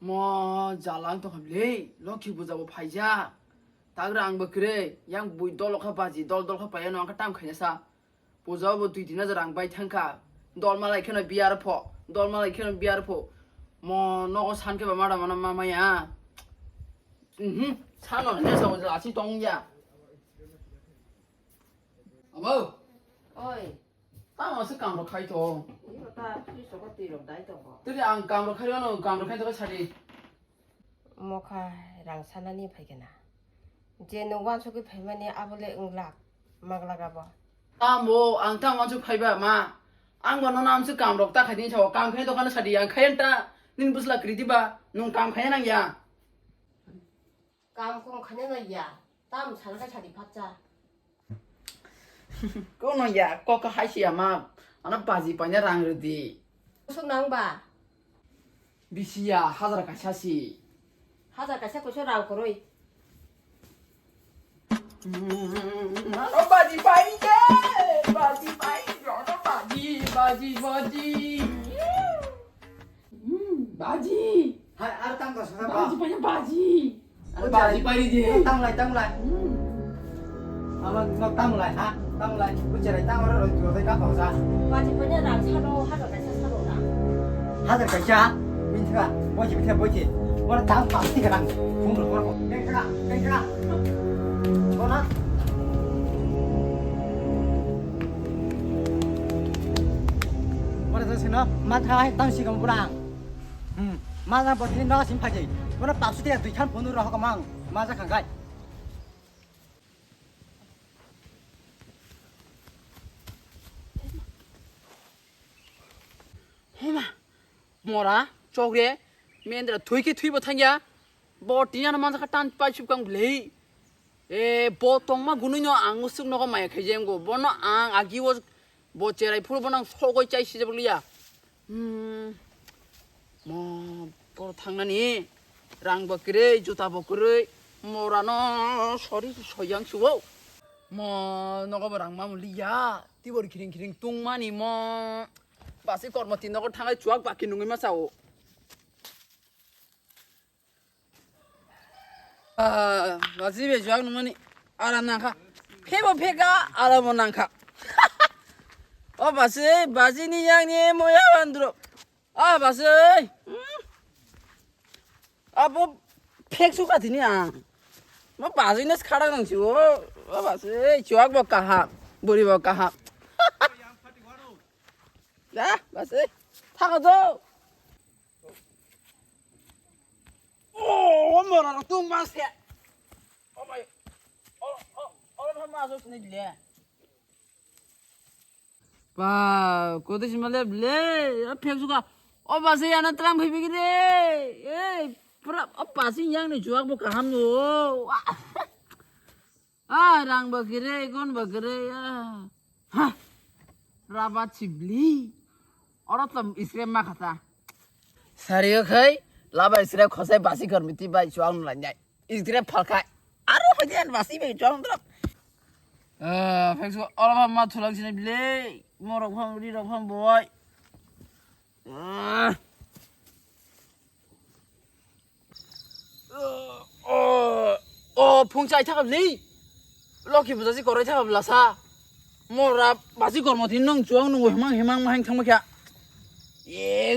뭐 잘랑 또 함래 럭키 부자고 파이자 다그랑 그래 양 부이 돌lokha 바지 돌돌카 파야 너 아까 땀 খাইনা사 부자고 두이디나 저랑 바이 탕카 돌말라이 캐나 비아르포 돌말라이 캐나 비아르포 뭐 너가 산게 봐 말아 마나 마마야 산어 내서 오늘 아치 동야 어머 어이, 땅 어서 깡로 카이토 이거 다 필수가 뒤로 나이던 거. 들이 안 깡로 카려는 깡로 카이토가 차리 뭐카랑 사나니 발견아. 이제 농관 속에 발만이 아블레 응락 막라가 봐. 뭐 앙탕 완주 파이바 마 앙과 너 남스 깡로 딱 하딘 저 깡카이토 가는 차리 양 카이엔타 닌 부슬라 그리디바 농 깡카이랑 야 깜콩 가냐나야. 땀 잘가 자리 받자. 그거는 야 꼭그 하시야 마 아나 바지 빠냐랑 그러디 무슨 낭바. 미시야 하자라 가샤시 하자가 새고 쇼랑 거로이. 나도 바지 빠이제 바지 빠이 나도 바지 바지 Hai tăng vào sao 바지 ba? 빠냐 바지 바지 빠이지 Tăng lại. Nó tăng lại ha, tăng lại. Bây giờ này tăng vào rồi rồi thấy các phòng ra. 바지 번야랑 사로 하자가 사로랑. Hai giờ cảnh sát, mình thưa, bố chị, nó tăng phẳng thì cái thằng không được con, cái con á. Nó là gì nó, mà thay tăng sĩ cầm bút mà ra bớt thì nó xin phải gì, nó bảo số tiền tùy chăn phun rồi họ cầm mang, mà ra khẳng gai. 해마 뭐라 저그래 맨들아 되게 투입 못하냐 뭐 디냐는 만사가 딴 빠집강 블레이 에 보통만 구는요 안 쓰는 거 많이 개쟁고 뭐너 안 아기워 뭐 제라이 풀보랑 소고 짜이 시접을리야 뭐 보러 당나니 랑버 그래 주다 버 그래 뭐라노 소리 소양 치워 뭐 너가 뭐 랑마물 리야 띠버리 기링 뚱만이 뭐 바시 거르마티 너걸 탕에 주악 바퀴 누구만 싸워 바시베 주악 누구니 알아난가 페가 알아보난가 바시니 양니 뭐야 만들어 바시 뭐 팩수 같으냐 뭐 바시네스 카라는 지워 바시 주악 볼까 하 머리 볼까 하 야, 맞어. 타가줘. 오, 뭐라, 뚱 마세. 어머, 얼른 마서 끝내줄래. 봐, 고대신 말래, 블레. 백수가, 마세, 야나 트랑 비비기래. 에, 브라, 바신 양네 주악 볼까 함노. 랑 버그래, 건 버그래, 야. 하, 라바치 블리. औरत इसरे मा खाता सारियो खै लाबा इसरे खसै बासी गर्मिति बाइ जुआउन लान्याय इसरे फलखाय आरो हदियान बासी बे जुआउन द्रप फेक्सु अलबा मा थुलांसिने बिले मरक फम रिरक फम बय फुंचाइ थाखाबलै लकी बुजासि गराय थाखाबलासा मरा बासी गर्मथि नों जुआउन हेमां हेमां माहां थांबाख्या 예,